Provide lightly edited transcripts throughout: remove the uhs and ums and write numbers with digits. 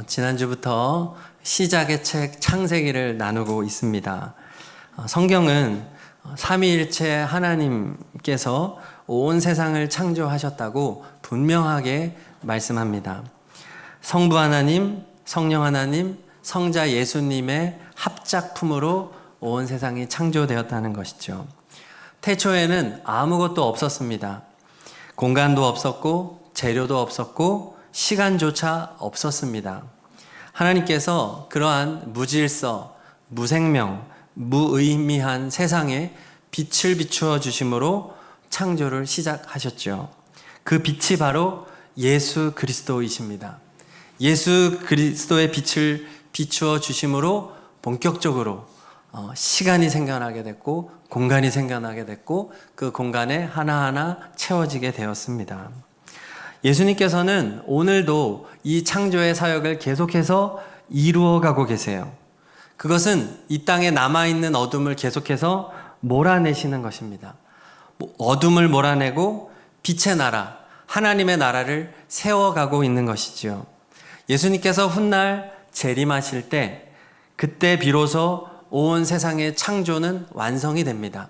지난주부터 시작의 책 창세기를 나누고 있습니다. 성경은 삼위일체 하나님께서 온 세상을 창조하셨다고 분명하게 말씀합니다. 성부 하나님, 성령 하나님, 성자 예수님의 합작품으로 온 세상이 창조되었다는 것이죠. 태초에는 아무것도 없었습니다. 공간도 없었고 재료도 없었고 시간조차 없었습니다. 하나님께서 그러한 무질서, 무생명, 무의미한 세상에 빛을 비추어 주심으로 창조를 시작하셨죠. 그 빛이 바로 예수 그리스도이십니다. 예수 그리스도의 빛을 비추어 주심으로 본격적으로 시간이 생겨나게 됐고 공간이 생겨나게 됐고 그 공간에 하나하나 채워지게 되었습니다. 예수님께서는 오늘도 이 창조의 사역을 계속해서 이루어가고 계세요. 그것은 이 땅에 남아있는 어둠을 계속해서 몰아내시는 것입니다. 어둠을 몰아내고 빛의 나라, 하나님의 나라를 세워가고 있는 것이지요. 예수님께서 훗날 재림하실 때 그때 비로소 온 세상의 창조는 완성이 됩니다.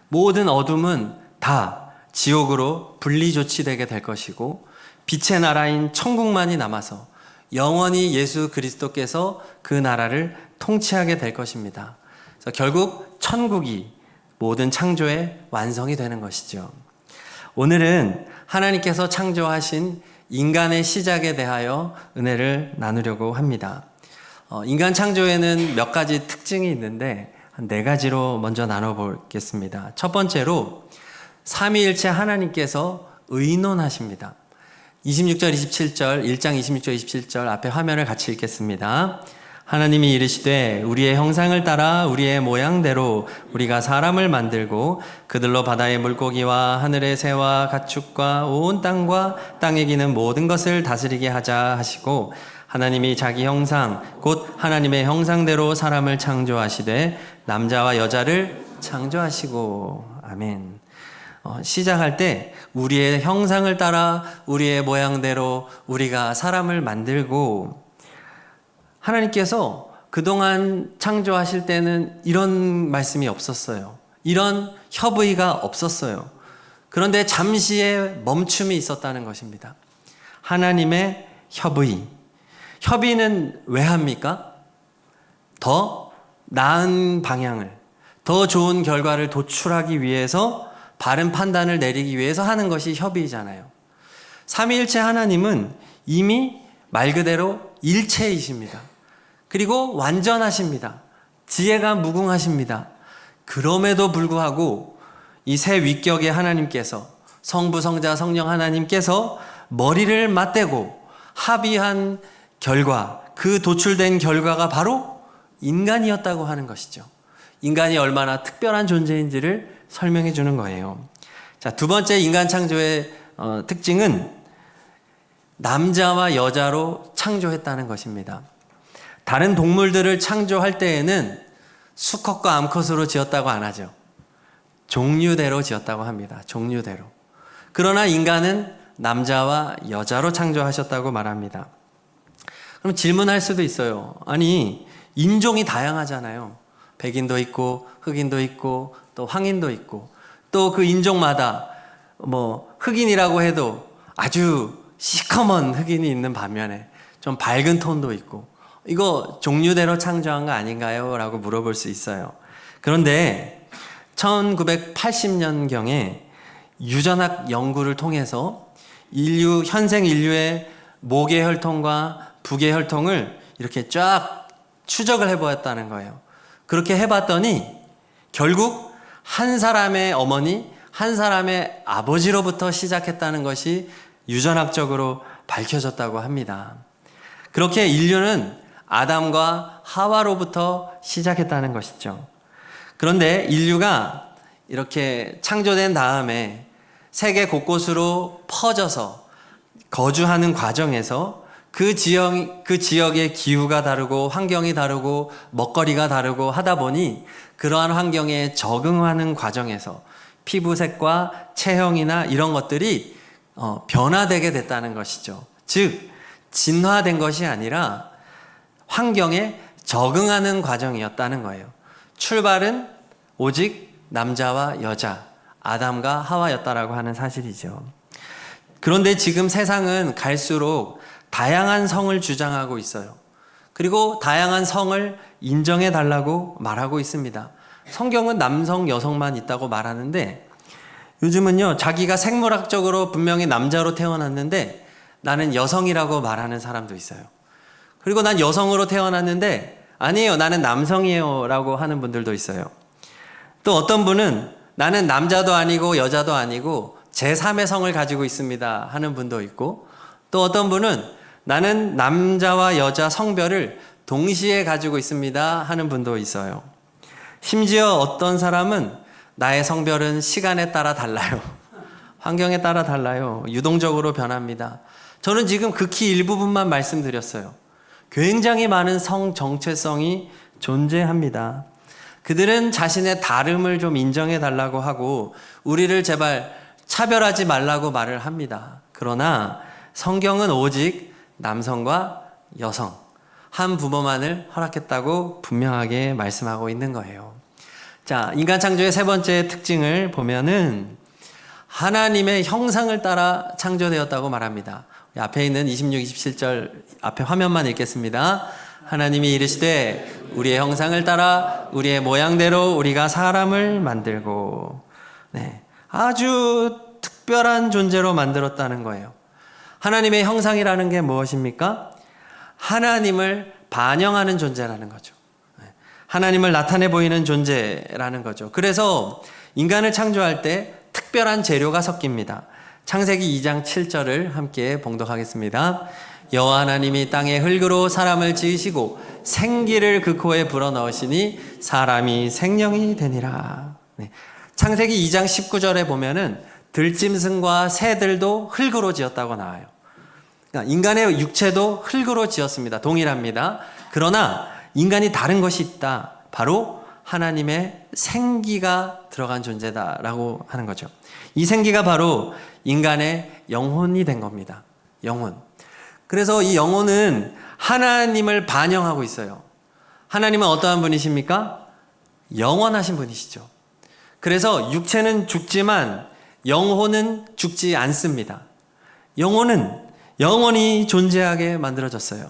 모든 어둠은 다 지옥으로 분리 조치되게 될 것이고 빛의 나라인 천국만이 남아서 영원히 예수 그리스도께서 그 나라를 통치하게 될 것입니다. 그래서 결국 천국이 모든 창조의 완성이 되는 것이죠. 오늘은 하나님께서 창조하신 인간의 시작에 대하여 은혜를 나누려고 합니다. 인간 창조에는 몇 가지 특징이 있는데 한 4가지로 먼저 나눠보겠습니다. 첫 번째로 삼위일체 하나님께서 의논하십니다. 26절, 27절, 1장 26절, 27절 앞에 화면을 같이 읽겠습니다. 하나님이 이르시되 우리의 형상을 따라 우리의 모양대로 우리가 사람을 만들고 그들로 바다의 물고기와 하늘의 새와 가축과 온 땅과 땅에 기는 모든 것을 다스리게 하자 하시고 하나님이 자기 형상 곧 하나님의 형상대로 사람을 창조하시되 남자와 여자를 창조하시고 아멘. 시작할 때 우리의 형상을 따라 우리의 모양대로 우리가 사람을 만들고 하나님께서 그동안 창조하실 때는 이런 말씀이 없었어요. 이런 협의가 없었어요. 그런데 잠시의 멈춤이 있었다는 것입니다. 하나님의 협의. 협의는 왜 합니까? 더 나은 방향을, 더 좋은 결과를 도출하기 위해서 바른 판단을 내리기 위해서 하는 것이 협의잖아요. 삼위일체 하나님은 이미 말 그대로 일체이십니다. 그리고 완전하십니다. 지혜가 무궁하십니다. 그럼에도 불구하고 이 세 위격의 하나님께서 성부, 성자, 성령 하나님께서 머리를 맞대고 합의한 결과, 그 도출된 결과가 바로 인간이었다고 하는 것이죠. 인간이 얼마나 특별한 존재인지를 설명해 주는 거예요. 자, 두 번째 인간 창조의 특징은 남자와 여자로 창조했다는 것입니다. 다른 동물들을 창조할 때에는 수컷과 암컷으로 지었다고 안 하죠. 종류대로 지었다고 합니다. 종류대로. 그러나 인간은 남자와 여자로 창조하셨다고 말합니다. 그럼 질문할 수도 있어요. 아니, 인종이 다양하잖아요. 백인도 있고 흑인도 있고 또 황인도 있고 또 그 인종마다 흑인이라고 해도 아주 시커먼 흑인이 있는 반면에 좀 밝은 톤도 있고 이거 종류대로 창조한 거 아닌가요? 라고 물어볼 수 있어요. 그런데 1980년경에 유전학 연구를 통해서 현생 인류의 모계 혈통과 부계 혈통을 이렇게 쫙 추적을 해보았다는 거예요. 그렇게 해봤더니 결국 한 사람의 어머니, 한 사람의 아버지로부터 시작했다는 것이 유전학적으로 밝혀졌다고 합니다. 그렇게 인류는 아담과 하와로부터 시작했다는 것이죠. 그런데 인류가 이렇게 창조된 다음에 세계 곳곳으로 퍼져서 거주하는 과정에서 그 지역의 기후가 다르고 환경이 다르고 먹거리가 다르고 하다 보니 그러한 환경에 적응하는 과정에서 피부색과 체형이나 이런 것들이 변화되게 됐다는 것이죠. 즉 진화된 것이 아니라 환경에 적응하는 과정이었다는 거예요. 출발은 오직 남자와 여자, 아담과 하와였다라고 하는 사실이죠. 그런데 지금 세상은 갈수록 다양한 성을 주장하고 있어요. 그리고 다양한 성을 인정해 달라고 말하고 있습니다. 성경은 남성, 여성만 있다고 말하는데 요즘은요, 자기가 생물학적으로 분명히 남자로 태어났는데 나는 여성이라고 말하는 사람도 있어요. 그리고 난 여성으로 태어났는데 아니에요, 나는 남성이에요 라고 하는 분들도 있어요. 또 어떤 분은 나는 남자도 아니고 여자도 아니고 제3의 성을 가지고 있습니다 하는 분도 있고, 또 어떤 분은 나는 남자와 여자 성별을 동시에 가지고 있습니다 하는 분도 있어요. 심지어 어떤 사람은 나의 성별은 시간에 따라 달라요. 환경에 따라 달라요. 유동적으로 변합니다. 저는 지금 극히 일부분만 말씀드렸어요. 굉장히 많은 성 정체성이 존재합니다. 그들은 자신의 다름을 좀 인정해 달라고 하고 우리를 제발 차별하지 말라고 말을 합니다. 그러나 성경은 오직 남성과 여성, 한 부모만을 허락했다고 분명하게 말씀하고 있는 거예요. 자, 인간 창조의 세 번째 특징을 보면은 하나님의 형상을 따라 창조되었다고 말합니다. 앞에 있는 26, 27절 앞에 화면만 읽겠습니다. 하나님이 이르시되 우리의 형상을 따라 우리의 모양대로 우리가 사람을 만들고, 네, 아주 특별한 존재로 만들었다는 거예요. 하나님의 형상이라는 게 무엇입니까? 하나님을 반영하는 존재라는 거죠. 하나님을 나타내 보이는 존재라는 거죠. 그래서 인간을 창조할 때 특별한 재료가 섞입니다. 창세기 2장 7절을 함께 봉독하겠습니다. 여호와 하나님이 땅의 흙으로 사람을 지으시고 생기를 그 코에 불어넣으시니 사람이 생명이 되니라. 네. 창세기 2장 19절에 보면은 들짐승과 새들도 흙으로 지었다고 나와요. 그러니까 인간의 육체도 흙으로 지었습니다. 동일합니다. 그러나 인간이 다른 것이 있다. 바로 하나님의 생기가 들어간 존재다라고 하는 거죠. 이 생기가 바로 인간의 영혼이 된 겁니다. 영혼. 그래서 이 영혼은 하나님을 반영하고 있어요. 하나님은 어떠한 분이십니까? 영원하신 분이시죠. 그래서 육체는 죽지만 영혼은 죽지 않습니다. 영혼은 영원히 존재하게 만들어졌어요.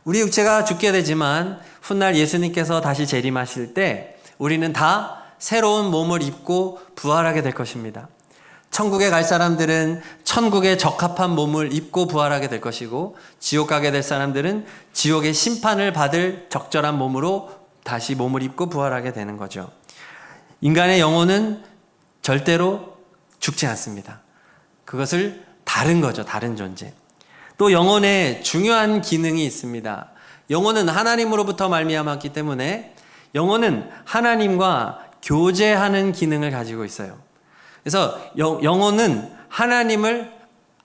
우리 육체가 죽게 되지만 훗날 예수님께서 다시 재림하실 때 우리는 다 새로운 몸을 입고 부활하게 될 것입니다. 천국에 갈 사람들은 천국에 적합한 몸을 입고 부활하게 될 것이고, 지옥 가게 될 사람들은 지옥의 심판을 받을 적절한 몸으로 다시 몸을 입고 부활하게 되는 거죠. 인간의 영혼은 절대로 죽지 않습니다. 그것을 다른 거죠. 다른 존재. 또 영혼에 중요한 기능이 있습니다. 영혼은 하나님으로부터 말미암았기 때문에 영혼은 하나님과 교제하는 기능을 가지고 있어요. 그래서 영혼은 하나님을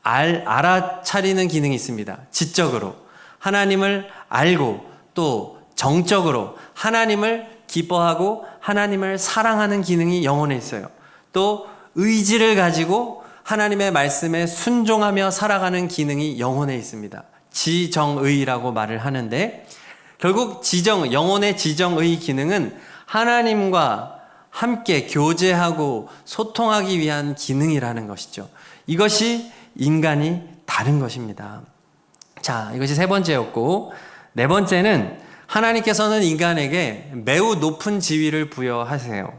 알아차리는 기능이 있습니다. 지적으로 하나님을 알고 또 정적으로 하나님을 기뻐하고 하나님을 사랑하는 기능이 영혼에 있어요. 또 의지를 가지고 하나님의 말씀에 순종하며 살아가는 기능이 영혼에 있습니다. 지정의라고 말을 하는데, 결국 영혼의 지정의 기능은 하나님과 함께 교제하고 소통하기 위한 기능이라는 것이죠. 이것이 인간이 다른 것입니다. 자, 이것이 세 번째였고, 네 번째는 하나님께서는 인간에게 매우 높은 지위를 부여하세요.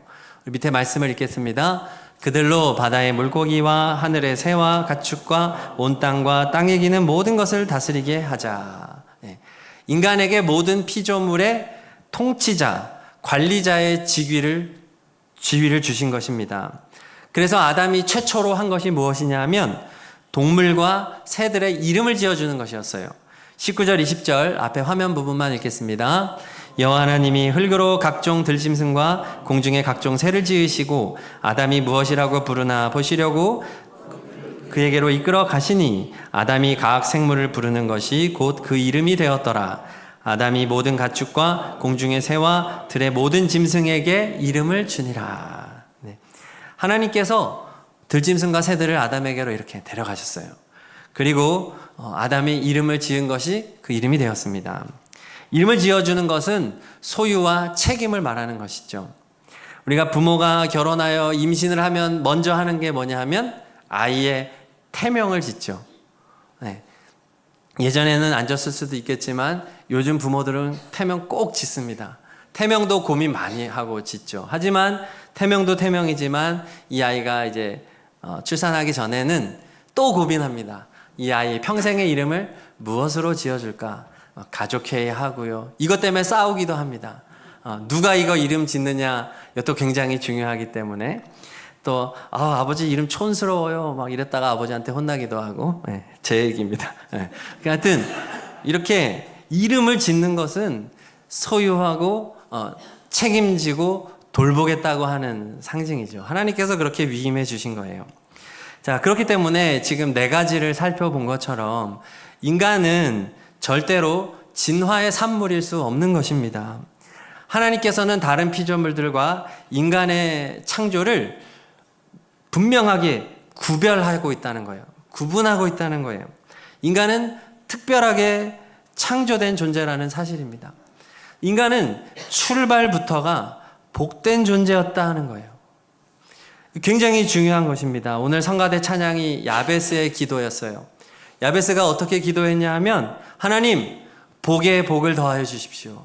밑에 말씀을 읽겠습니다. 그들로 바다의 물고기와 하늘의 새와 가축과 온 땅과 땅에 기는 모든 것을 다스리게 하자. 네. 인간에게 모든 피조물의 통치자, 관리자의 지위를 주신 것입니다. 그래서 아담이 최초로 한 것이 무엇이냐면 동물과 새들의 이름을 지어주는 것이었어요. 19절 20절 앞에 화면 부분만 읽겠습니다. 여호와 하나님이 흙으로 각종 들짐승과 공중의 각종 새를 지으시고 아담이 무엇이라고 부르나 보시려고 그에게로 이끌어 가시니 아담이 각 생물을 부르는 것이 곧 그 이름이 되었더라. 아담이 모든 가축과 공중의 새와 들의 모든 짐승에게 이름을 주니라. 네. 하나님께서 들짐승과 새들을 아담에게로 이렇게 데려가셨어요. 그리고 아담이 이름을 지은 것이 그 이름이 되었습니다. 이름을 지어주는 것은 소유와 책임을 말하는 것이죠. 우리가 부모가 결혼하여 임신을 하면 먼저 하는 게 뭐냐 하면 아이의 태명을 짓죠. 네. 예전에는 안 졌을 수도 있겠지만 요즘 부모들은 태명 꼭 짓습니다. 태명도 고민 많이 하고 짓죠. 하지만 태명도 태명이지만 이 아이가 이제 출산하기 전에는 또 고민합니다. 이 아이 평생의 이름을 무엇으로 지어줄까? 가족회의 하고요. 이것 때문에 싸우기도 합니다. 누가 이거 이름 짓느냐 이것도 굉장히 중요하기 때문에 또 아버지 이름 촌스러워요 막 이랬다가 아버지한테 혼나기도 하고 네, 제 얘기입니다. 네. 하여튼 이렇게 이름을 짓는 것은 소유하고 책임지고 돌보겠다고 하는 상징이죠. 하나님께서 그렇게 위임해 주신 거예요. 자, 그렇기 때문에 지금 네 가지를 살펴본 것처럼 인간은 절대로 진화의 산물일 수 없는 것입니다. 하나님께서는 다른 피조물들과 인간의 창조를 분명하게 구별하고 있다는 거예요. 구분하고 있다는 거예요. 인간은 특별하게 창조된 존재라는 사실입니다. 인간은 출발부터가 복된 존재였다 하는 거예요. 굉장히 중요한 것입니다. 오늘 성가대 찬양이 야베스의 기도였어요. 야베스가 어떻게 기도했냐 하면 하나님 복에 복을 더하여 주십시오.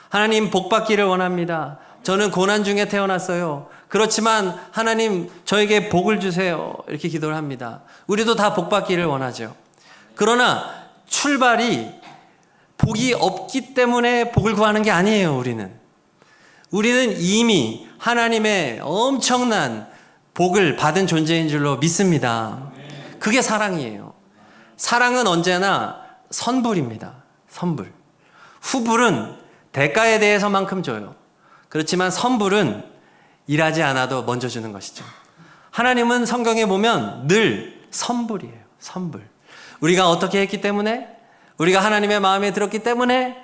하나님 복 받기를 원합니다. 저는 고난 중에 태어났어요. 그렇지만 하나님 저에게 복을 주세요. 이렇게 기도를 합니다. 우리도 다 복 받기를 원하죠. 그러나 출발이 복이 없기 때문에 복을 구하는 게 아니에요. 우리는 이미 하나님의 엄청난 복을 받은 존재인 줄로 믿습니다. 그게 사랑이에요. 사랑은 언제나 선불입니다. 선불. 후불은 대가에 대해서만큼 줘요. 그렇지만 선불은 일하지 않아도 먼저 주는 것이죠. 하나님은 성경에 보면 늘 선불이에요. 선불. 우리가 어떻게 했기 때문에, 우리가 하나님의 마음에 들었기 때문에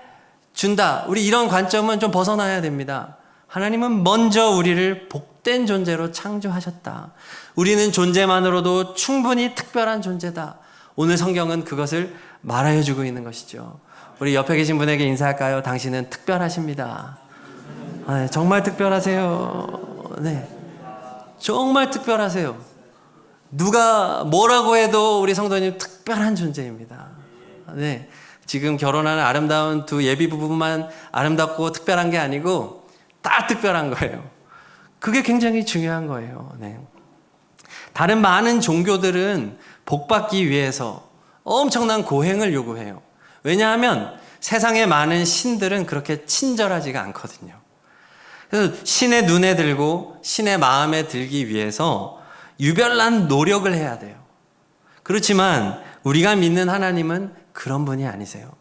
준다. 우리 이런 관점은 좀 벗어나야 됩니다. 하나님은 먼저 우리를 복된 존재로 창조하셨다. 우리는 존재만으로도 충분히 특별한 존재다. 오늘 성경은 그것을 말하여 주고 있는 것이죠. 우리 옆에 계신 분에게 인사할까요? 당신은 특별하십니다. 네, 정말 특별하세요. 네, 정말 특별하세요. 누가 뭐라고 해도 우리 성도님 특별한 존재입니다. 네, 지금 결혼하는 아름다운 두 예비 부부만 아름답고 특별한 게 아니고 다 특별한 거예요. 그게 굉장히 중요한 거예요. 네. 다른 많은 종교들은 복받기 위해서 엄청난 고행을 요구해요. 왜냐하면 세상의 많은 신들은 그렇게 친절하지가 않거든요. 그래서 신의 눈에 들고 신의 마음에 들기 위해서 유별난 노력을 해야 돼요. 그렇지만 우리가 믿는 하나님은 그런 분이 아니세요.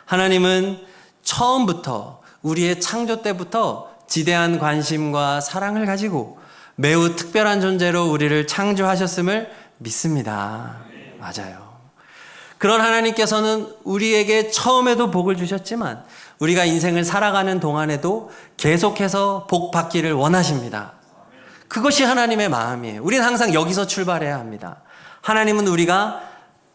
하나님은 처음부터 우리의 창조 때부터 지대한 관심과 사랑을 가지고 매우 특별한 존재로 우리를 창조하셨음을 믿습니다. 맞아요. 그런 하나님께서는 우리에게 처음에도 복을 주셨지만 우리가 인생을 살아가는 동안에도 계속해서 복 받기를 원하십니다. 그것이 하나님의 마음이에요. 우리는 항상 여기서 출발해야 합니다. 하나님은 우리가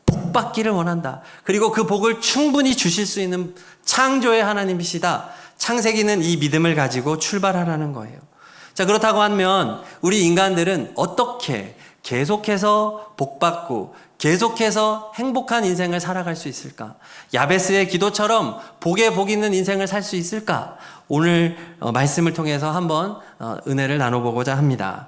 복 받기를 원한다. 그리고 그 복을 충분히 주실 수 있는 창조의 하나님이시다. 창세기는 이 믿음을 가지고 출발하라는 거예요. 자, 그렇다고 하면 우리 인간들은 어떻게 계속해서 복받고 계속해서 행복한 인생을 살아갈 수 있을까? 야베스의 기도처럼 복에 복 있는 인생을 살 수 있을까? 오늘 말씀을 통해서 한번 은혜를 나눠보고자 합니다.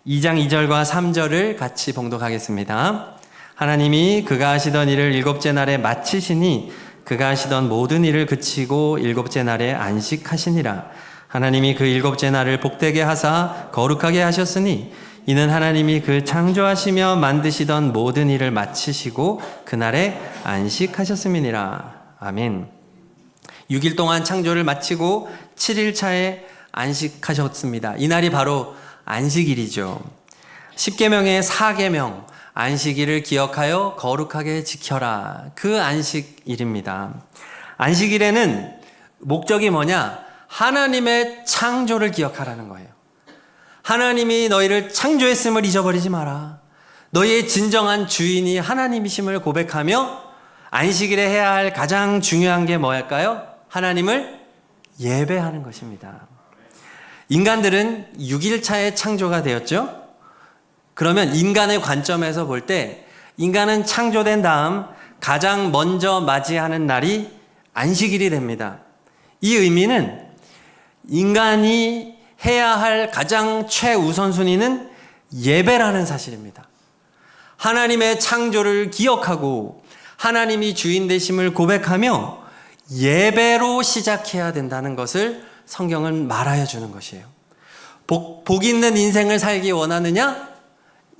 2장 2절과 3절을 같이 봉독하겠습니다. 하나님이 그가 하시던 일을 일곱째 날에 마치시니 그가 하시던 모든 일을 그치고 일곱째 날에 안식하시니라. 하나님이 그 일곱째 날을 복되게 하사 거룩하게 하셨으니 이는 하나님이 그 창조하시며 만드시던 모든 일을 마치시고 그날에 안식하셨음이니라. 아멘. 6일 동안 창조를 마치고 7일 차에 안식하셨습니다. 이날이 바로 안식일이죠. 10계명의 4계명 안식일을 기억하여 거룩하게 지켜라. 그 안식일입니다. 안식일에는 목적이 뭐냐? 하나님의 창조를 기억하라는 거예요. 하나님이 너희를 창조했음을 잊어버리지 마라. 너희의 진정한 주인이 하나님이심을 고백하며 안식일에 해야 할 가장 중요한 게 뭐일까요? 하나님을 예배하는 것입니다. 인간들은 6일차에 창조가 되었죠? 그러면 인간의 관점에서 볼 때 인간은 창조된 다음 가장 먼저 맞이하는 날이 안식일이 됩니다. 이 의미는 인간이 해야 할 가장 최우선순위는 예배라는 사실입니다. 하나님의 창조를 기억하고 하나님이 주인 되심을 고백하며 예배로 시작해야 된다는 것을 성경은 말하여 주는 것이에요. 복 있는 인생을 살기 원하느냐?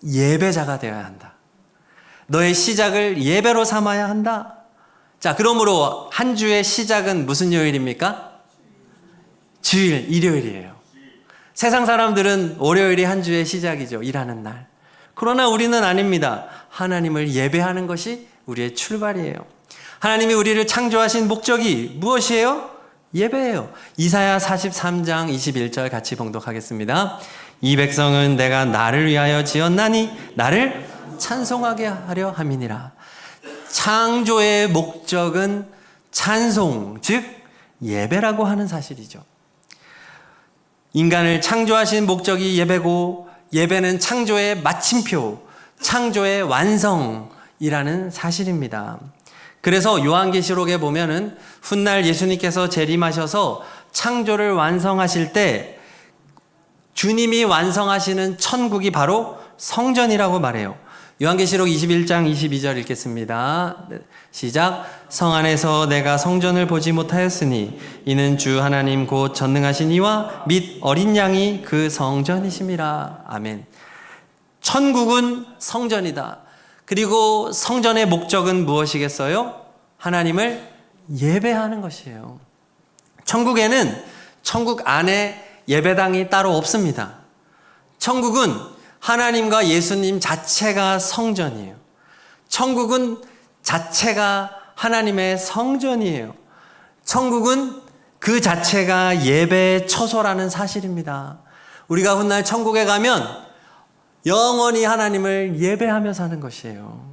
예배자가 되어야 한다. 너의 시작을 예배로 삼아야 한다. 자, 그러므로 한 주의 시작은 무슨 요일입니까? 주일, 일요일이에요. 세상 사람들은 월요일이 한 주의 시작이죠. 일하는 날. 그러나 우리는 아닙니다. 하나님을 예배하는 것이 우리의 출발이에요. 하나님이 우리를 창조하신 목적이 무엇이에요? 예배예요. 이사야 43장 21절 같이 봉독하겠습니다. 이 백성은 내가 나를 위하여 지었나니 나를 찬송하게 하려 함이니라. 창조의 목적은 찬송, 즉 예배라고 하는 사실이죠. 인간을 창조하신 목적이 예배고 예배는 창조의 마침표, 창조의 완성이라는 사실입니다. 그래서 요한계시록에 보면은 훗날 예수님께서 재림하셔서 창조를 완성하실 때 주님이 완성하시는 천국이 바로 성전이라고 말해요. 요한계시록 21장 22절 읽겠습니다. 시작. 성 안에서 내가 성전을 보지 못하였으니 이는 주 하나님 곧 전능하신 이와 및 어린 양이 그 성전이심이라. 아멘. 천국은 성전이다. 그리고 성전의 목적은 무엇이겠어요? 하나님을 예배하는 것이에요. 천국에는 천국 안에 예배당이 따로 없습니다. 천국은 하나님과 예수님 자체가 성전이에요. 천국은 자체가 하나님의 성전이에요. 천국은 그 자체가 예배의 처소라는 사실입니다. 우리가 훗날 천국에 가면 영원히 하나님을 예배하며 사는 것이에요.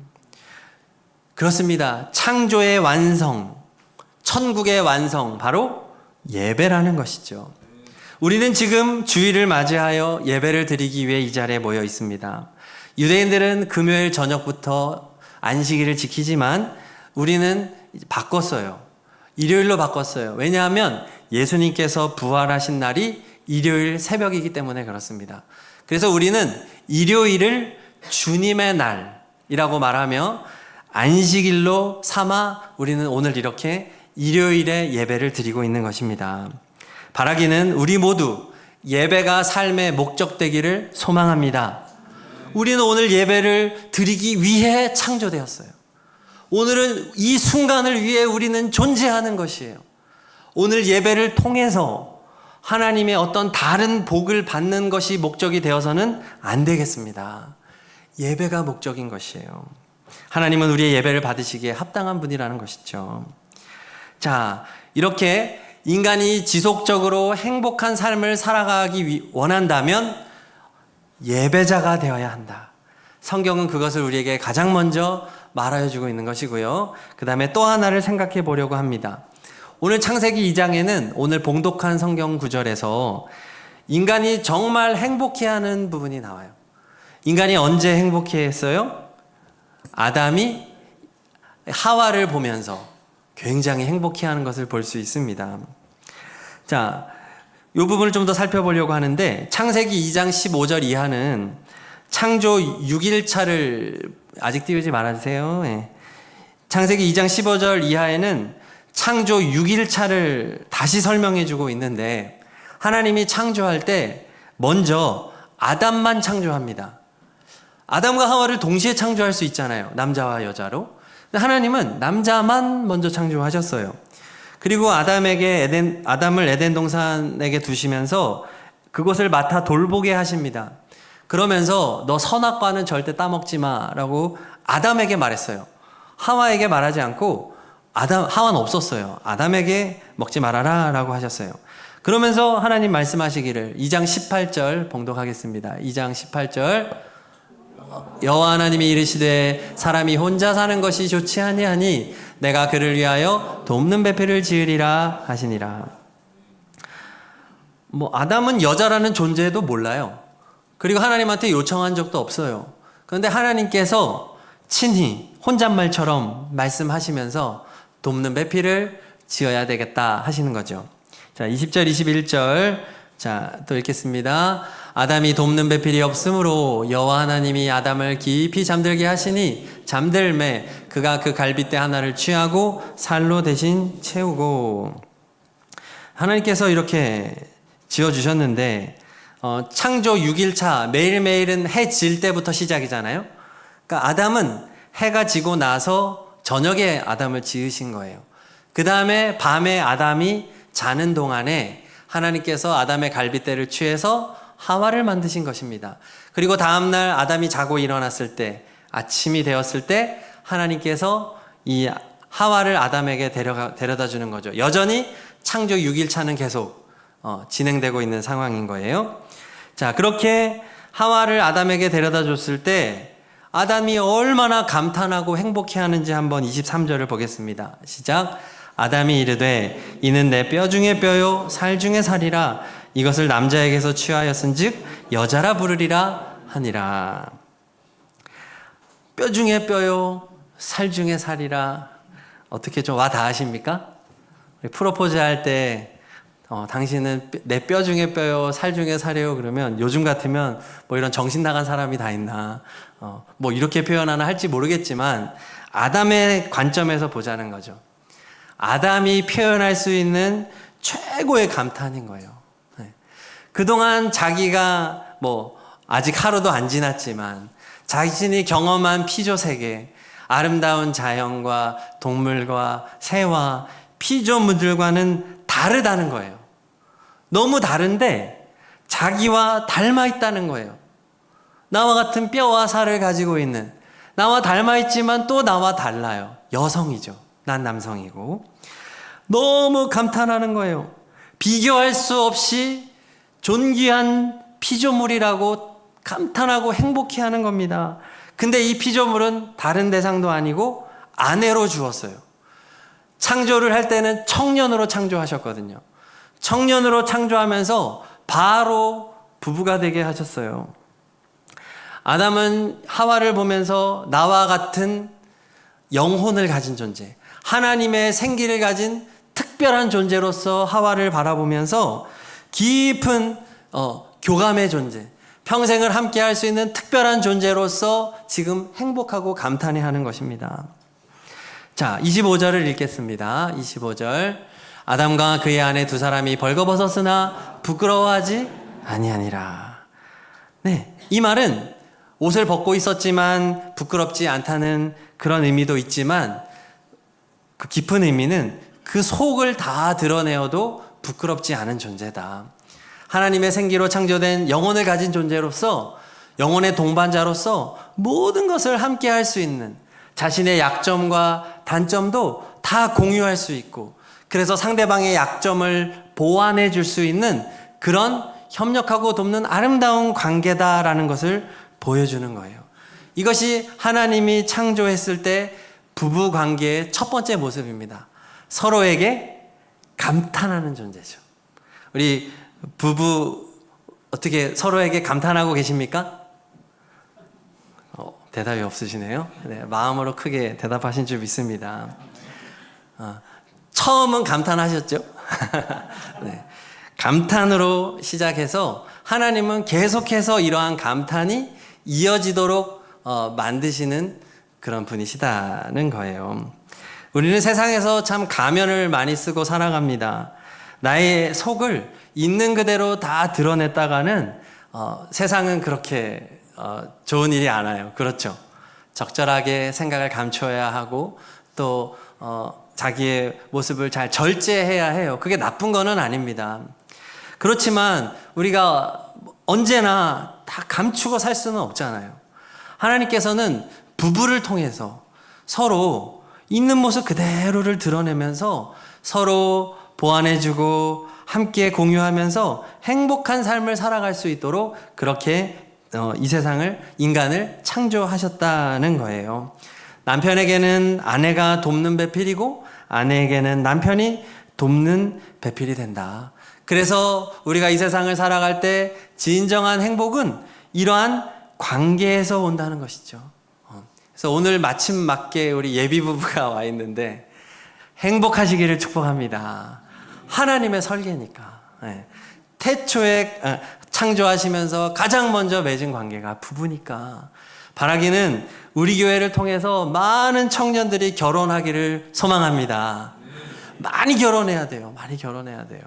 그렇습니다. 창조의 완성, 천국의 완성, 바로 예배라는 것이죠. 우리는 지금 주일을 맞이하여 예배를 드리기 위해 이 자리에 모여 있습니다. 유대인들은 금요일 저녁부터 안식일을 지키지만 우리는 바꿨어요. 일요일로 바꿨어요. 왜냐하면 예수님께서 부활하신 날이 일요일 새벽이기 때문에 그렇습니다. 그래서 우리는 일요일을 주님의 날이라고 말하며 안식일로 삼아 우리는 오늘 이렇게 일요일에 예배를 드리고 있는 것입니다. 바라기는 우리 모두 예배가 삶의 목적 되기를 소망합니다. 우리는 오늘 예배를 드리기 위해 창조되었어요. 오늘은 이 순간을 위해 우리는 존재하는 것이에요. 오늘 예배를 통해서 하나님의 어떤 다른 복을 받는 것이 목적이 되어서는 안 되겠습니다. 예배가 목적인 것이에요. 하나님은 우리의 예배를 받으시기에 합당한 분이라는 것이죠. 자, 이렇게 인간이 지속적으로 행복한 삶을 살아가기 원한다면 예배자가 되어야 한다. 성경은 그것을 우리에게 가장 먼저 말하여 주고 있는 것이고요. 그 다음에 또 하나를 생각해 보려고 합니다. 오늘 창세기 2장에는 오늘 봉독한 성경 구절에서 인간이 정말 행복해하는 부분이 나와요. 인간이 언제 행복해했어요? 아담이 하와를 보면서 굉장히 행복해하는 것을 볼 수 있습니다. 자, 이 부분을 좀 더 살펴보려고 하는데 창세기 2장 15절 이하는 창조 6일차를 아직 띄우지 말아주세요. 네. 창세기 2장 15절 이하에는 창조 6일차를 다시 설명해 주고 있는데 하나님이 창조할 때 먼저 아담만 창조합니다. 아담과 하와를 동시에 창조할 수 있잖아요. 남자와 여자로. 하나님은 남자만 먼저 창조하셨어요. 그리고 아담을 에덴 동산에게 두시면서 그곳을 맡아 돌보게 하십니다. 그러면서 너 선악과는 절대 따먹지 마라고 아담에게 말했어요. 하와에게 말하지 않고 하와는 없었어요. 아담에게 먹지 말아라 라고 하셨어요. 그러면서 하나님 말씀하시기를 2장 18절 봉독하겠습니다. 2장 18절 여호와 하나님이 이르시되 사람이 혼자 사는 것이 좋지 아니하니 내가 그를 위하여 돕는 배필을 지으리라 하시니라. 아담은 여자라는 존재도 몰라요. 그리고 하나님한테 요청한 적도 없어요. 그런데 하나님께서 친히 혼잣말처럼 말씀하시면서 돕는 배필을 지어야 되겠다 하시는 거죠. 자, 20절 21절 자, 또 읽겠습니다. 아담이 돕는 배필이 없으므로 여호와 하나님이 아담을 깊이 잠들게 하시니 잠들매 그가 그 갈빗대 하나를 취하고 살로 대신 채우고. 하나님께서 이렇게 지어주셨는데 창조 6일차 매일매일은 해 질 때부터 시작이잖아요. 그러니까 아담은 해가 지고 나서 저녁에 아담을 지으신 거예요. 그 다음에 밤에 아담이 자는 동안에 하나님께서 아담의 갈빗대를 취해서 하와를 만드신 것입니다. 그리고 다음날 아담이 자고 일어났을 때 아침이 되었을 때 하나님께서 이 하와를 아담에게 데려다 주는 거죠. 여전히 창조 6일차는 계속 진행되고 있는 상황인 거예요. 자, 그렇게 하와를 아담에게 데려다 줬을 때 아담이 얼마나 감탄하고 행복해하는지 한번 23절을 보겠습니다. 시작. 아담이 이르되 이는 내 뼈 중에 뼈요 살 중에 살이라 이것을 남자에게서 취하였은즉 여자라 부르리라 하니라. 뼈 중에 뼈요 살 중에 살이라. 어떻게 좀 와 닿으십니까? 프로포즈 할 때 당신은 내 뼈 중에 뼈요 살 중에 살이요 그러면 요즘 같으면 이런 정신 나간 사람이 다 있나 이렇게 표현하나 할지 모르겠지만 아담의 관점에서 보자는 거죠. 아담이 표현할 수 있는 최고의 감탄인 거예요. 그동안 자기가 아직 하루도 안 지났지만 자신이 경험한 피조 세계, 아름다운 자연과 동물과 새와 피조물들과는 다르다는 거예요. 너무 다른데 자기와 닮아 있다는 거예요. 나와 같은 뼈와 살을 가지고 있는, 나와 닮아 있지만 또 나와 달라요. 여성이죠. 난 남성이고. 너무 감탄하는 거예요. 비교할 수 없이 존귀한 피조물이라고 감탄하고 행복해하는 겁니다. 근데 이 피조물은 다른 대상도 아니고 아내로 주었어요. 창조를 할 때는 청년으로 창조하셨거든요. 청년으로 창조하면서 바로 부부가 되게 하셨어요. 아담은 하와를 보면서 나와 같은 영혼을 가진 존재, 하나님의 생기를 가진 특별한 존재로서 하와를 바라보면서 깊은 교감의 존재, 평생을 함께 할 수 있는 특별한 존재로서 지금 행복하고 감탄해하는 것입니다. 자, 25절을 읽겠습니다. 25절. 아담과 그의 아내 두 사람이 벌거벗었으나 부끄러워하지 아니하니라. 네, 이 말은 옷을 벗고 있었지만 부끄럽지 않다는 그런 의미도 있지만 그 깊은 의미는 그 속을 다 드러내어도 부끄럽지 않은 존재다. 하나님의 생기로 창조된 영혼을 가진 존재로서, 영혼의 동반자로서 모든 것을 함께 할 수 있는, 자신의 약점과 단점도 다 공유할 수 있고, 그래서 상대방의 약점을 보완해 줄 수 있는 그런 협력하고 돕는 아름다운 관계다라는 것을 보여주는 거예요. 이것이 하나님이 창조했을 때 부부 관계의 첫 번째 모습입니다. 서로에게 감탄하는 존재죠. 우리 부부 어떻게 서로에게 감탄하고 계십니까? 대답이 없으시네요. 네, 마음으로 크게 대답하신 줄 믿습니다. 처음은 감탄하셨죠? 네, 감탄으로 시작해서 하나님은 계속해서 이러한 감탄이 이어지도록 만드시는 그런 분이시다는 거예요. 우리는 세상에서 참 가면을 많이 쓰고 살아갑니다. 나의 속을 있는 그대로 다 드러냈다가는 세상은 그렇게 좋은 일이 않아요. 그렇죠? 적절하게 생각을 감춰야 하고 또 자기의 모습을 잘 절제해야 해요. 그게 나쁜 거는 아닙니다. 그렇지만 우리가 언제나 다 감추고 살 수는 없잖아요. 하나님께서는 부부를 통해서 서로 있는 모습 그대로를 드러내면서 서로 보완해주고 함께 공유하면서 행복한 삶을 살아갈 수 있도록 그렇게 이 세상을, 인간을 창조하셨다는 거예요. 남편에게는 아내가 돕는 배필이고 아내에게는 남편이 돕는 배필이 된다. 그래서 우리가 이 세상을 살아갈 때 진정한 행복은 이러한 관계에서 온다는 것이죠. 그래서 오늘 마침 맞게 우리 예비 부부가 와 있는데 행복하시기를 축복합니다. 하나님의 설계니까. 태초에 창조하시면서 가장 먼저 맺은 관계가 부부니까 바라기는 우리 교회를 통해서 많은 청년들이 결혼하기를 소망합니다. 많이 결혼해야 돼요. 많이 결혼해야 돼요.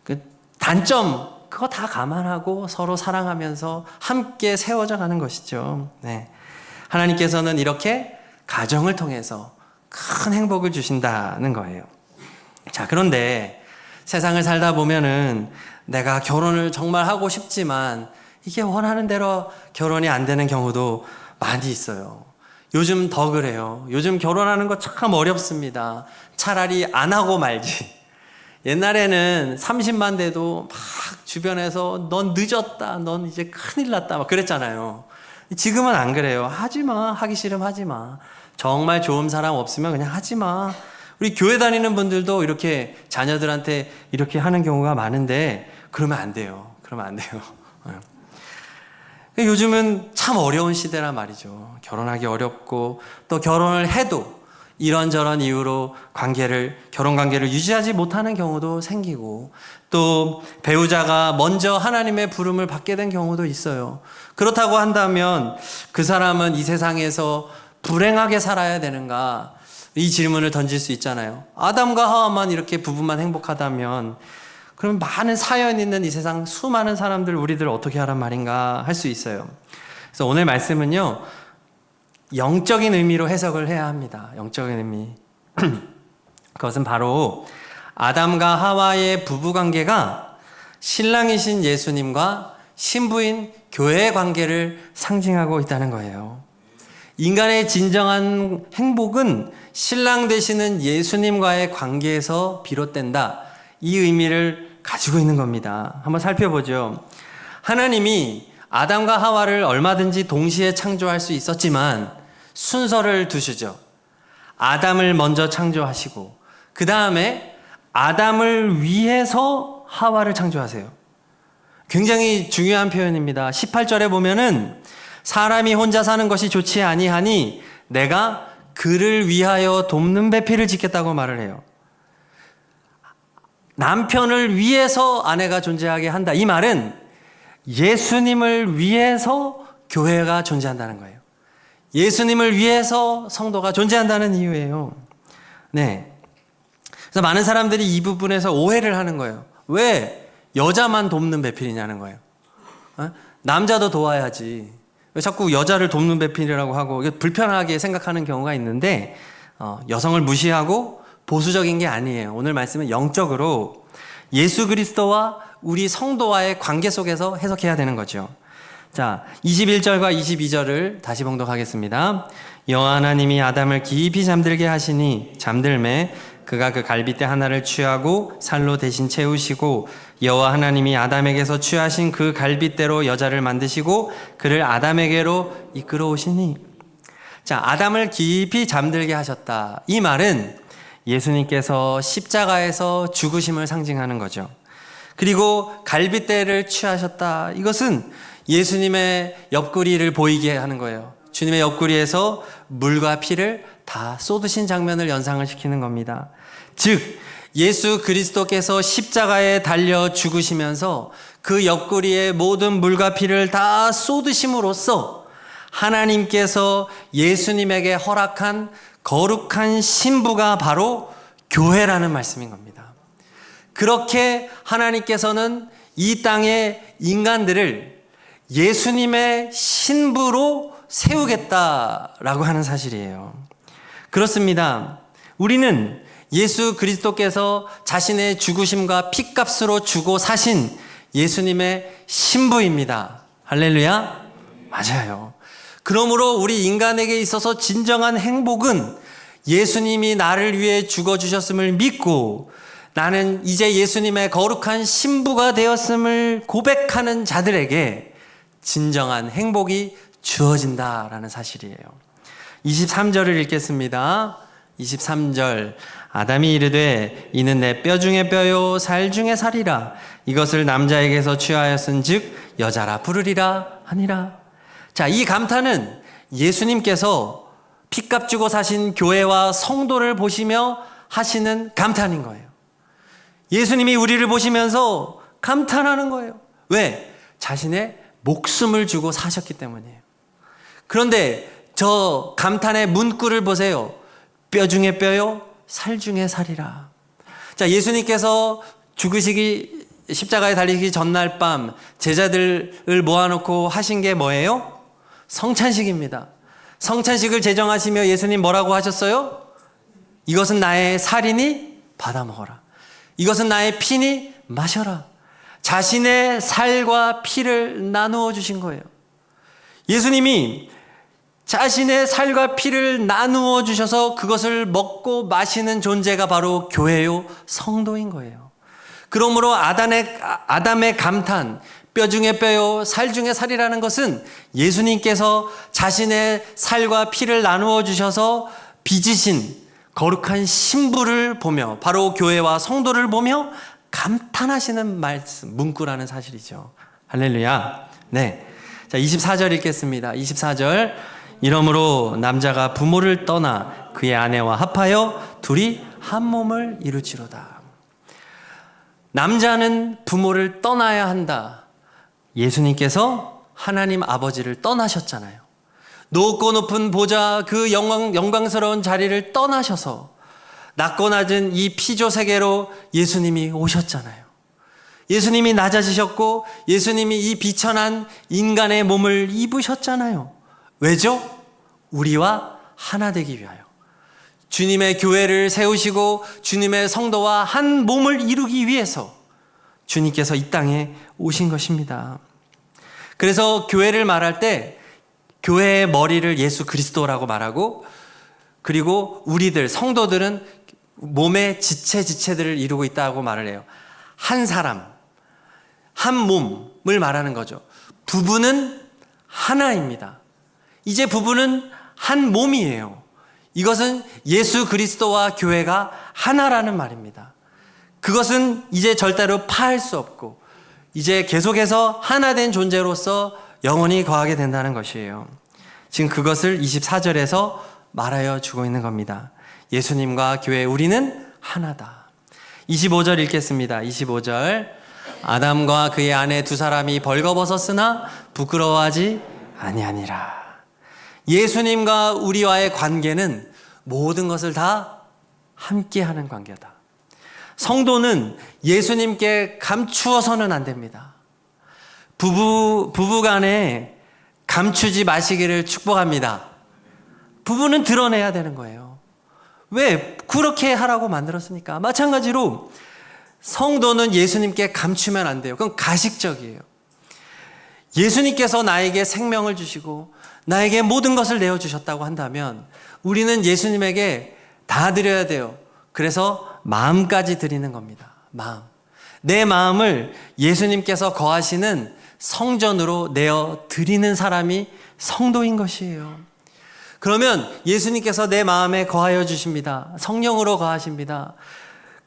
그 단점 그거 다 감안하고 서로 사랑하면서 함께 세워져 가는 것이죠. 하나님께서는 이렇게 가정을 통해서 큰 행복을 주신다는 거예요. 자, 그런데 세상을 살다 보면은 내가 결혼을 정말 하고 싶지만 이게 원하는 대로 결혼이 안 되는 경우도 많이 있어요. 요즘 더 그래요. 요즘 결혼하는 거 참 어렵습니다. 차라리 안 하고 말지. 옛날에는 30만 돼도 막 주변에서 넌 늦었다, 넌 이제 큰일 났다 막 그랬잖아요. 지금은 안 그래요. 하지 마. 하기 싫으면 하지 마. 정말 좋은 사람 없으면 그냥 하지 마. 우리 교회 다니는 분들도 이렇게 자녀들한테 이렇게 하는 경우가 많은데 그러면 안 돼요. 그러면 안 돼요. 요즘은 참 어려운 시대란 말이죠. 결혼하기 어렵고 또 결혼을 해도 이런저런 이유로 결혼 관계를 유지하지 못하는 경우도 생기고 또 배우자가 먼저 하나님의 부름을 받게 된 경우도 있어요. 그렇다고 한다면 그 사람은 이 세상에서 불행하게 살아야 되는가? 이 질문을 던질 수 있잖아요. 아담과 하와만 이렇게 부부만 행복하다면 그럼 많은 사연 있는 이 세상 수많은 사람들 우리들 어떻게 하란 말인가 할 수 있어요. 그래서 오늘 말씀은요. 영적인 의미로 해석을 해야 합니다. 영적인 의미. 그것은 바로 아담과 하와의 부부관계가 신랑이신 예수님과 신부인 교회의 관계를 상징하고 있다는 거예요. 인간의 진정한 행복은 신랑 되시는 예수님과의 관계에서 비롯된다. 이 의미를 가지고 있는 겁니다. 한번 살펴보죠. 하나님이 아담과 하와를 얼마든지 동시에 창조할 수 있었지만 순서를 두시죠. 아담을 먼저 창조하시고 그 다음에 아담을 위해서 하와를 창조하세요. 굉장히 중요한 표현입니다. 18절에 보면은 사람이 혼자 사는 것이 좋지 아니하니 내가 그를 위하여 돕는 배필을 짓겠다고 말을 해요. 남편을 위해서 아내가 존재하게 한다. 이 말은 예수님을 위해서 교회가 존재한다는 거예요. 예수님을 위해서 성도가 존재한다는 이유예요. 그래서 많은 사람들이 이 부분에서 오해를 하는 거예요. 왜 여자만 돕는 배필이냐는 거예요. 남자도 도와야지. 왜 자꾸 여자를 돕는 배필이라고 하고 불편하게 생각하는 경우가 있는데 여성을 무시하고 보수적인 게 아니에요. 오늘 말씀은 영적으로 예수 그리스도와 우리 성도와의 관계 속에서 해석해야 되는 거죠. 자, 21절과 22절을 다시 봉독하겠습니다. 여호와 하나님이 아담을 깊이 잠들게 하시니 잠들매 그가 그 갈빗대 하나를 취하고 살로 대신 채우시고 여호와 하나님이 아담에게서 취하신 그 갈빗대로 여자를 만드시고 그를 아담에게로 이끌어 오시니. 자, 아담을 깊이 잠들게 하셨다. 이 말은 예수님께서 십자가에서 죽으심을 상징하는 거죠. 그리고 갈빗대를 취하셨다. 이것은 예수님의 옆구리를 보이게 하는 거예요. 주님의 옆구리에서 물과 피를 다 쏟으신 장면을 연상을 시키는 겁니다. 즉 예수 그리스도께서 십자가에 달려 죽으시면서 그 옆구리에 모든 물과 피를 다 쏟으심으로써 하나님께서 예수님에게 허락한 거룩한 신부가 바로 교회라는 말씀인 겁니다. 그렇게 하나님께서는 이 땅의 인간들을 예수님의 신부로 세우겠다라고 하는 사실이에요. 그렇습니다. 우리는 예수 그리스도께서 자신의 죽으심과 피값으로 주고 사신 예수님의 신부입니다. 할렐루야. 맞아요. 그러므로 우리 인간에게 있어서 진정한 행복은 예수님이 나를 위해 죽어주셨음을 믿고 나는 이제 예수님의 거룩한 신부가 되었음을 고백하는 자들에게 진정한 행복이 주어진다라는 사실이에요. 23절을 읽겠습니다. 23절 아담이 이르되 이는 내 뼈 중에 뼈요 살 중에 살이라 이것을 남자에게서 취하였은즉 여자라 부르리라 하니라. 자, 이 감탄은 예수님께서 피값 주고 사신 교회와 성도를 보시며 하시는 감탄인 거예요. 예수님이 우리를 보시면서 감탄하는 거예요. 왜? 자신의 목숨을 주고 사셨기 때문이에요. 그런데 저 감탄의 문구를 보세요. 뼈 중에 뼈요, 살 중에 살이라. 자, 예수님께서 죽으시기, 십자가에 달리기 전날 밤 제자들을 모아놓고 하신 게 뭐예요? 성찬식입니다. 성찬식을 제정하시며 예수님 뭐라고 하셨어요? 이것은 나의 살이니 받아 먹어라. 이것은 나의 피니 마셔라. 자신의 살과 피를 나누어 주신 거예요. 예수님이 자신의 살과 피를 나누어 주셔서 그것을 먹고 마시는 존재가 바로 교회요, 성도인 거예요. 그러므로 아담의 감탄, 뼈 중에 뼈요, 살 중에 살이라는 것은 예수님께서 자신의 살과 피를 나누어 주셔서 빚으신 거룩한 신부를 보며 바로 교회와 성도를 보며 감탄하시는 말씀, 문구라는 사실이죠. 할렐루야. 네. 자, 24절 읽겠습니다. 24절. 이러므로 남자가 부모를 떠나 그의 아내와 합하여 둘이 한 몸을 이룰지로다. 남자는 부모를 떠나야 한다. 예수님께서 하나님 아버지를 떠나셨잖아요. 높고 높은 보좌, 그 영광스러운 자리를 떠나셔서 낮고 낮은 이 피조 세계로 예수님이 오셨잖아요. 예수님이 낮아지셨고 예수님이 이 비천한 인간의 몸을 입으셨잖아요. 왜죠? 우리와 하나 되기 위하여. 주님의 교회를 세우시고 주님의 성도와 한 몸을 이루기 위해서 주님께서 이 땅에 오신 것입니다. 그래서 교회를 말할 때 교회의 머리를 예수 그리스도라고 말하고, 그리고 우리들 성도들은 몸의 지체들을 이루고 있다고 말을 해요. 한 사람, 한 몸을 말하는 거죠. 부부는 하나입니다. 이제 부부는 한 몸이에요. 이것은 예수 그리스도와 교회가 하나라는 말입니다. 그것은 이제 절대로 파할 수 없고 이제 계속해서 하나 된 존재로서 영원히 거하게 된다는 것이에요. 지금 그것을 24절에서 말하여 주고 있는 겁니다. 예수님과 교회, 우리는 하나다. 25절 읽겠습니다. 25절. 아담과 그의 아내 두 사람이 벌거벗었으나 부끄러워하지 아니하니라. 예수님과 우리와의 관계는 모든 것을 다 함께하는 관계다. 성도는 예수님께 감추어서는 안 됩니다. 부부간에 감추지 마시기를 축복합니다. 부부는 드러내야 되는 거예요. 왜 그렇게 하라고 만들었습니까? 마찬가지로 성도는 예수님께 감추면 안 돼요. 그건 가식적이에요. 예수님께서 나에게 생명을 주시고 나에게 모든 것을 내어주셨다고 한다면 우리는 예수님에게 다 드려야 돼요. 그래서 마음까지 드리는 겁니다. 마음. 내 마음을 예수님께서 거하시는 성전으로 내어 드리는 사람이 성도인 것이에요. 그러면 예수님께서 내 마음에 거하여 주십니다. 성령으로 거하십니다.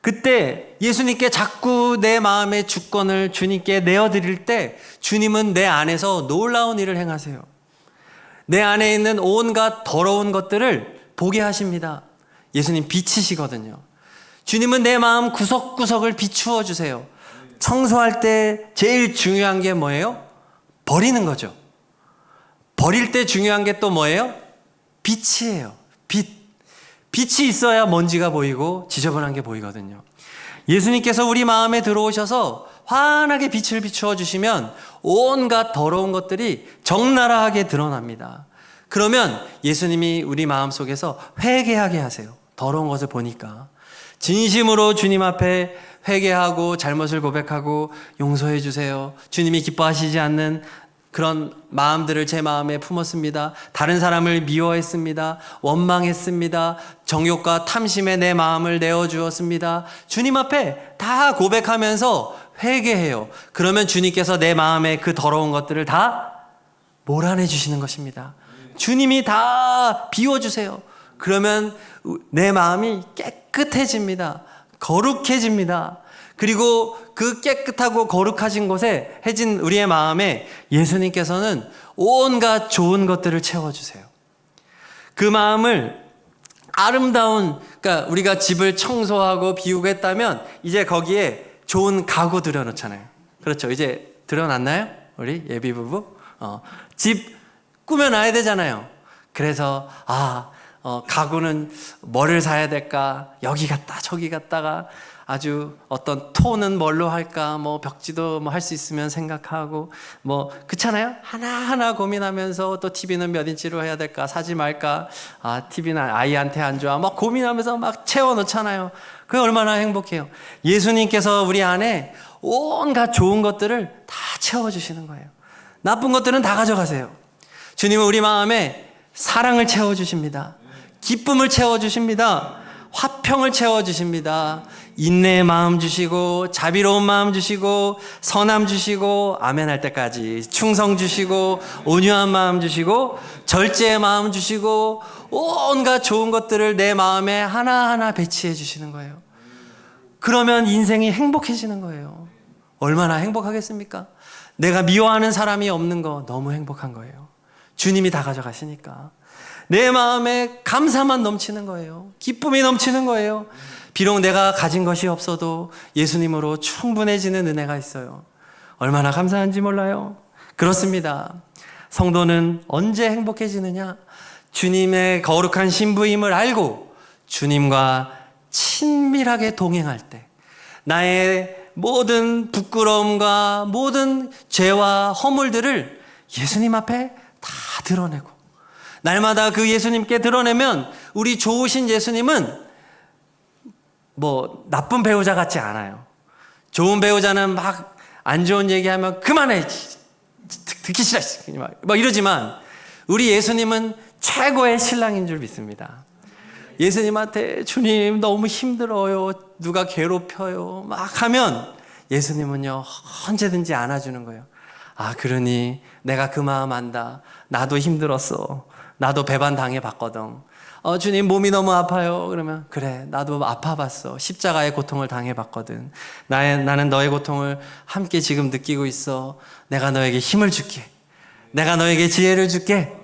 그때 예수님께 자꾸 내 마음의 주권을 주님께 내어드릴 때 주님은 내 안에서 놀라운 일을 행하세요. 내 안에 있는 온갖 더러운 것들을 보게 하십니다. 예수님 빛이시거든요. 주님은 내 마음 구석구석을 비추어 주세요. 청소할 때 제일 중요한 게 뭐예요? 버리는 거죠. 버릴 때 중요한 게 또 뭐예요? 빛이에요. 빛. 빛이 있어야 먼지가 보이고 지저분한 게 보이거든요. 예수님께서 우리 마음에 들어오셔서 환하게 빛을 비추어 주시면 온갖 더러운 것들이 적나라하게 드러납니다. 그러면 예수님이 우리 마음속에서 회개하게 하세요. 더러운 것을 보니까. 진심으로 주님 앞에 회개하고 잘못을 고백하고 용서해 주세요. 주님이 기뻐하시지 않는 그런 마음들을 제 마음에 품었습니다. 다른 사람을 미워했습니다. 원망했습니다. 정욕과 탐심에 내 마음을 내어주었습니다. 주님 앞에 다 고백하면서 회개해요. 그러면 주님께서 내 마음에 그 더러운 것들을 다 몰아내 주시는 것입니다. 주님이 다 비워주세요. 그러면 내 마음이 깨끗해집니다. 거룩해집니다. 그리고 그 깨끗하고 거룩하신 곳에 해진 우리의 마음에 예수님께서는 온갖 좋은 것들을 채워주세요. 그 마음을 아름다운, 그러니까 우리가 집을 청소하고 비우고 했다면 이제 거기에 좋은 가구 들여놓잖아요. 그렇죠. 이제 들여놨나요? 우리 예비 부부? 집 꾸며놔야 되잖아요. 그래서 가구는 뭐를 사야 될까? 여기 갔다 저기 갔다가 아주 어떤 톤은 뭘로 할까? 뭐 벽지도 뭐 할 수 있으면 생각하고 뭐 그렇잖아요. 하나하나 고민하면서 또 TV는 몇 인치로 해야 될까? 사지 말까? TV는 아이한테 안 좋아. 막 고민하면서 막 채워놓잖아요. 그게 얼마나 행복해요. 예수님께서 우리 안에 온갖 좋은 것들을 다 채워주시는 거예요. 나쁜 것들은 다 가져가세요. 주님은 우리 마음에 사랑을 채워주십니다. 기쁨을 채워주십니다. 화평을 채워주십니다. 인내의 마음 주시고 자비로운 마음 주시고 선함 주시고 아멘 할 때까지 충성 주시고 온유한 마음 주시고 절제의 마음 주시고 온갖 좋은 것들을 내 마음에 하나하나 배치해 주시는 거예요. 그러면 인생이 행복해지는 거예요. 얼마나 행복하겠습니까? 내가 미워하는 사람이 없는 거 너무 행복한 거예요. 주님이 다 가져가시니까. 내 마음에 감사만 넘치는 거예요. 기쁨이 넘치는 거예요. 비록 내가 가진 것이 없어도 예수님으로 충분해지는 은혜가 있어요. 얼마나 감사한지 몰라요. 그렇습니다. 성도는 언제 행복해지느냐? 주님의 거룩한 신부임을 알고 주님과 친밀하게 동행할 때 나의 모든 부끄러움과 모든 죄와 허물들을 예수님 앞에 다 드러내고 날마다 그 예수님께 드러내면 우리 좋으신 예수님은 뭐 나쁜 배우자 같지 않아요. 좋은 배우자는 막 안 좋은 얘기하면 그만해 듣기 싫어 막 이러지만 우리 예수님은 최고의 신랑인 줄 믿습니다. 예수님한테 주님 너무 힘들어요, 누가 괴롭혀요 막 하면 예수님은요 언제든지 안아주는 거예요. 그러니 내가 그 마음 안다. 나도 힘들었어. 나도 배반 당해봤거든. 주님 몸이 너무 아파요. 그러면 그래 나도 아파봤어. 십자가의 고통을 당해봤거든. 나는 너의 고통을 함께 지금 느끼고 있어. 내가 너에게 힘을 줄게. 내가 너에게 지혜를 줄게.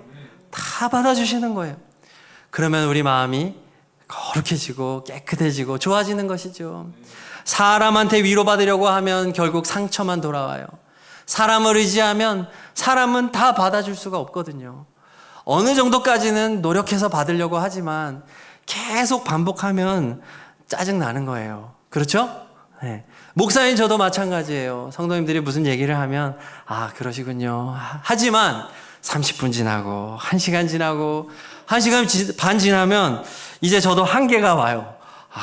다 받아주시는 거예요. 그러면 우리 마음이 거룩해지고 깨끗해지고 좋아지는 것이죠. 사람한테 위로받으려고 하면 결국 상처만 돌아와요. 사람을 의지하면 사람은 다 받아줄 수가 없거든요. 어느 정도까지는 노력해서 받으려고 하지만 계속 반복하면 짜증나는 거예요. 그렇죠? 네. 목사님 저도 마찬가지예요. 성도님들이 무슨 얘기를 하면 그러시군요. 하지만 30분 지나고 1시간 지나고 1시간 반 지나면 이제 저도 한계가 와요.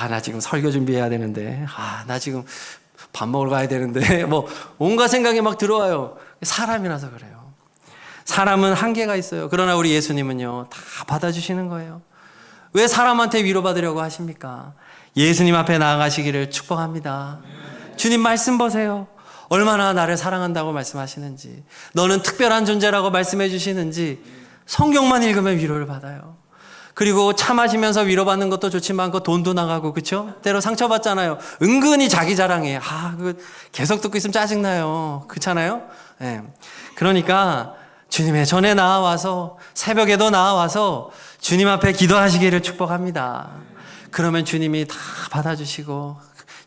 나 지금 설교 준비해야 되는데 나 지금 밥 먹으러 가야 되는데 뭐 온갖 생각이 막 들어와요. 사람이라서 그래요. 사람은 한계가 있어요. 그러나 우리 예수님은요 다 받아주시는 거예요. 왜 사람한테 위로받으려고 하십니까? 예수님 앞에 나아가시기를 축복합니다. 주님 말씀 보세요. 얼마나 나를 사랑한다고 말씀하시는지, 너는 특별한 존재라고 말씀해 주시는지 성경만 읽으면 위로를 받아요. 그리고 참아시면서 위로받는 것도 좋지만 그 돈도 나가고 그렇죠? 때로 상처받잖아요. 은근히 자기 자랑해. 계속 듣고 있으면 짜증나요. 그렇잖아요? 네. 그러니까 주님의 전에 나와서 새벽에도 나와서 주님 앞에 기도하시기를 축복합니다. 그러면 주님이 다 받아주시고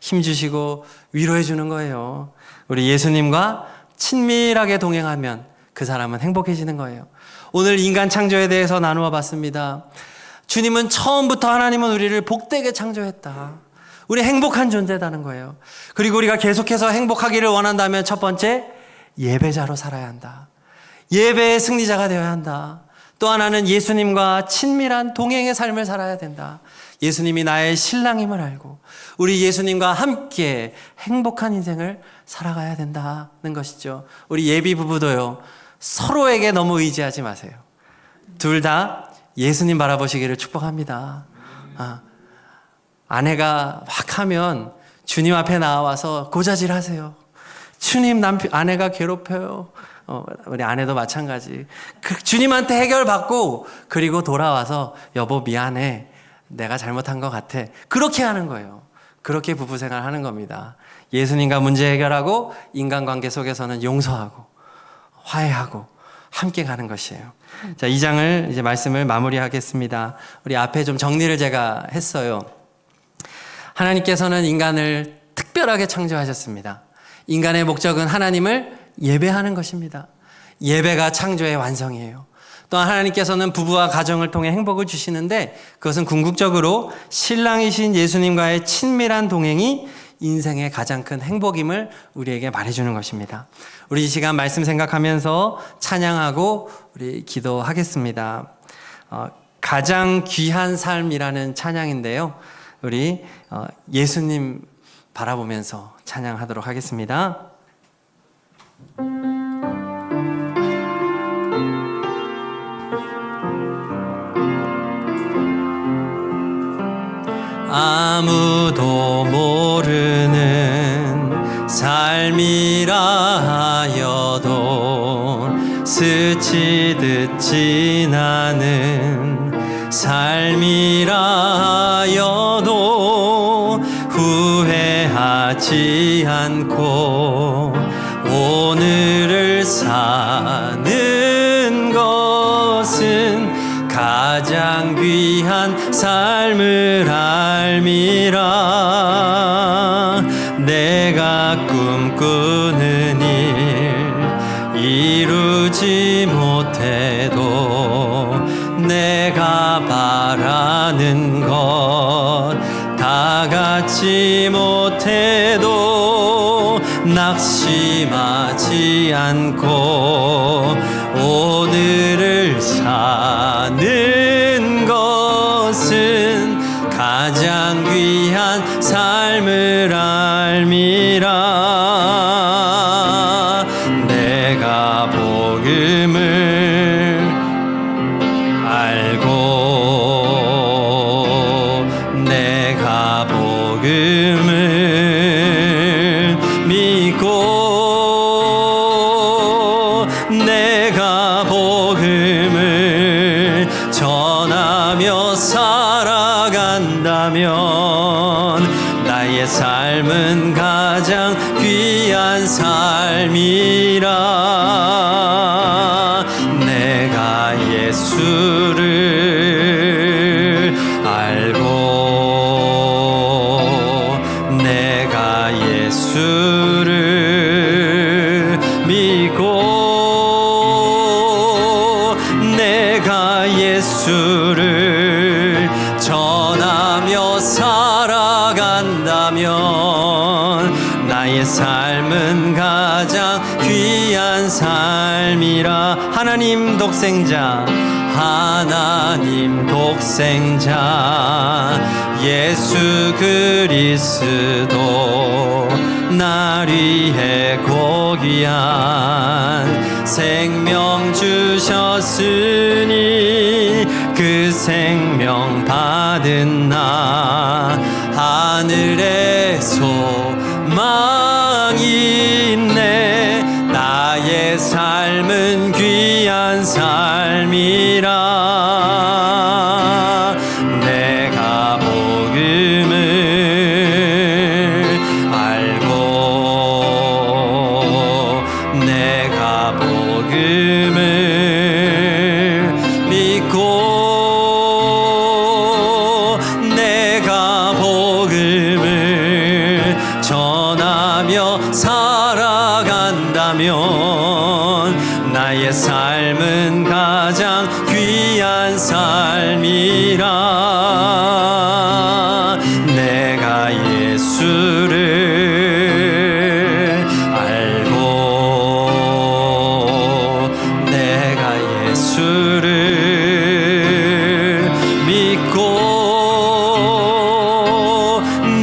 힘주시고 위로해 주는 거예요. 우리 예수님과 친밀하게 동행하면 그 사람은 행복해지는 거예요. 오늘 인간 창조에 대해서 나누어 봤습니다. 주님은 처음부터 하나님은 우리를 복되게 창조했다. 우리 행복한 존재다는 거예요. 그리고 우리가 계속해서 행복하기를 원한다면 첫 번째, 예배자로 살아야 한다. 예배의 승리자가 되어야 한다. 또 하나는 예수님과 친밀한 동행의 삶을 살아야 된다. 예수님이 나의 신랑임을 알고 우리 예수님과 함께 행복한 인생을 살아가야 된다는 것이죠. 우리 예비 부부도요, 서로에게 너무 의지하지 마세요. 둘 다 예수님 바라보시기를 축복합니다. 아내가 막 하면 주님 앞에 나와서 고자질 하세요. 주님, 아내가 괴롭혀요. 우리 아내도 마찬가지. 주님한테 해결받고 그리고 돌아와서 여보 미안해. 내가 잘못한 것 같아. 그렇게 하는 거예요. 그렇게 부부생활 하는 겁니다. 예수님과 문제 해결하고 인간관계 속에서는 용서하고 화해하고 함께 가는 것이에요. 자, 2장을 이제 말씀을 마무리하겠습니다. 우리 앞에 좀 정리를 제가 했어요. 하나님께서는 인간을 특별하게 창조하셨습니다. 인간의 목적은 하나님을 예배하는 것입니다. 예배가 창조의 완성이에요. 또한 하나님께서는 부부와 가정을 통해 행복을 주시는데 그것은 궁극적으로 신랑이신 예수님과의 친밀한 동행이 인생의 가장 큰 행복임을 우리에게 말해주는 것입니다. 우리 이 시간 말씀 생각하면서 찬양하고 우리 기도하겠습니다. 가장 귀한 삶이라는 찬양인데요. 우리 예수님 바라보면서 찬양하도록 하겠습니다. 아무도 모르는 삶이라 하여도 스치듯 지나는 삶이라 하여도 후회하지 않고 오늘을 사는 것은 가장 귀한 삶을 알미라. 내가 꿈꾸는 일 이루지 못해도 내가 바라는 것 다 갖지 못해도 낙심하지 않고 오늘을 사는 것은 가장 귀한 삶을 알미라. 내가 복음을 알고 내가 복음을 믿고 내가 복음을 전하며 살아간다면 나의 삶은 가장 귀한 삶이라. 내가 예수를 알고 내가 예수를 믿고 내가 예수를 전하며 살아간다면 나의 삶은 가장 귀한 삶이라. 하나님 독생자 하나님 독생자 예수 그리스도 날 위해 고귀한 생명 주셨으니 그 생명 받은 나 하늘에 소망이 있네. 나의 삶은 귀한 삶이라. 내가 복음을 알고 내가 복음을 믿고 내가 복음을 전하며 살아간다면 나의 삶은 가장 귀한 삶이라. 내가 예수를 알고 내가 예수를 믿고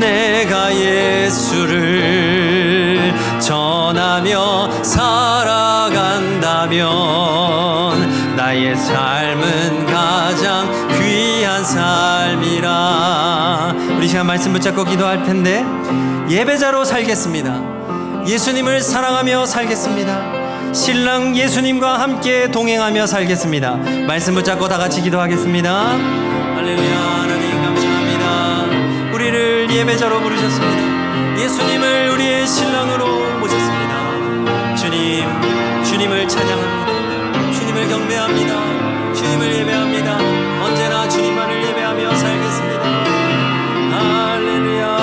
내가 예수를 전하며 살아간다면 나의 삶은 가장 귀한 삶이라. 우리 시간 말씀 붙잡고 기도할 텐데 예배자로 살겠습니다. 예수님을 사랑하며 살겠습니다. 신랑 예수님과 함께 동행하며 살겠습니다. 말씀 붙잡고 다 같이 기도하겠습니다. 할렐루야. 하나님 감사합니다. 우리를 예배자로 부르셨습니다. 예수님을 우리의 신랑으로 모셨습니다. 주님을 찬양합니다. 주님을 경배합니다. 주님을 예배합니다. 언제나 주님만을 예배하며 살겠습니다. 할렐루야.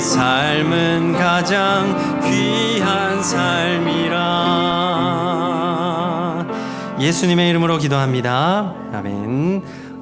삶은 가장 귀한 삶이라. 예수님의 이름으로 기도합니다. 아멘.